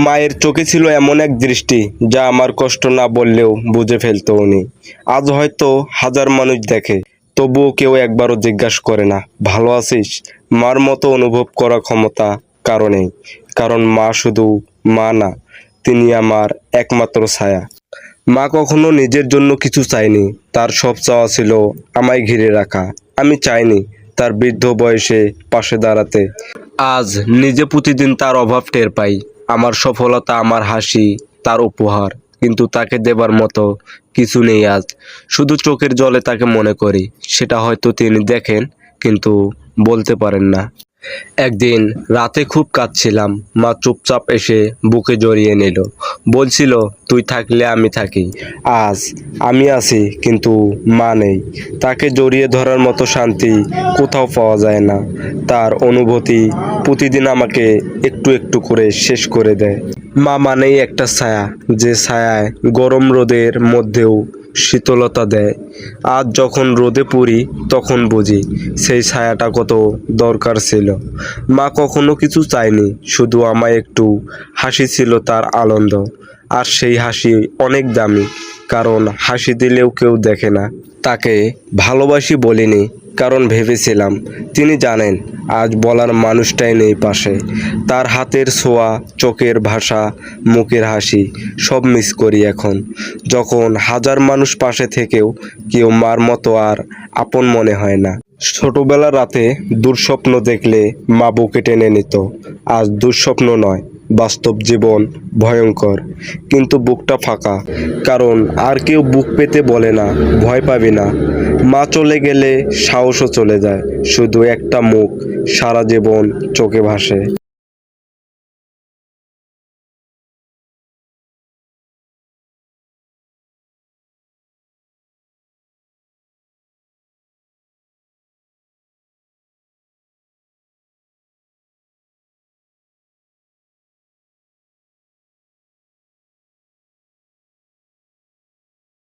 মায়ের চোখে ছিল এমন এক দৃষ্টি যা আমার কষ্ট না বললেও বুঝে ফেলতো উনি। আজ হয়তো হাজার মানুষ দেখে, তবুও কেউ একবারও জিজ্ঞাসা করে না, ভালো আছিস? মার মতো অনুভব করার ক্ষমতা কারো নেই, কারণ মা শুধু মা না, তিনি আমার একমাত্র ছায়া। মা কখনো নিজের জন্য কিছু চায়নি, তার সব চাওয়া ছিল আমায় ঘিরে রাখা। আমি চাইনি তার বৃদ্ধ বয়সে পাশে দাঁড়াতে। আজ নিজে প্রতিদিন তার অভাব টের পাই। আমার সফলতা, আমার হাসি তার উপহার, কিন্তু তাকে দেবার মতো কিছু নেই আজ। শুধু চোখের জলে তাকে মনে করি। সেটা হয়তো তিনি দেখেন, কিন্তু বলতে পারেন না। একদিন রাতে খুব কাঁদছিলাম, মা চুপচাপ এসে বুকে জড়িয়ে নিল, বলছিল, তুই থাকলে আমি থাকি। আজ আমি আছি, কিন্তু মা নেই। তাকে জড়িয়ে ধরার মতো শান্তি কোথাও পাওয়া যায় না। তার অনুভূতি প্রতিদিন আমাকে একটু একটু করে শেষ করে দেয়। মা মানেই একটা ছায়া, যে ছায়ায় গরম রোদের মধ্যেও শীতলতা দেয়। আজ যখন রোদে পুড়ি, তখন বুঝি সেই ছায়াটা কত দরকার ছিল। মা কখনো কিছু চায়নি, শুধু আমায় একটু হাসি ছিল তার আনন্দ। আর সেই হাসি অনেক দামি, কারণ হাসি দিলেও কেউ দেখে না। তাকে ভালোবাসি বলিনি, কারণ ভেবেছিলাম তিনি জানেন আজ বলার মানুষটাই নেই পাশে। তার হাতের ছোঁয়া, চোখের ভাষা, মুখের হাসি সব মিস করি এখন, যখন হাজার মানুষ পাশে থেকেও কেউ মার মতো আর আপন মনে হয় না। ছোটবেলার রাতে দুঃস্বপ্ন দেখলে মা বুকে টেনে নিত। আজ দুঃস্বপ্ন নয়, বাস্তব জীবন ভয়ঙ্কর, কিন্তু বুকটা ফাঁকা, কারণ আর কেউ বুক পেতে বলে না, ভয় পাবি না। মা চলে গেলে সাহসও চলে যায়, শুধু একটা মুখ সারা জীবন চোখে ভাসে।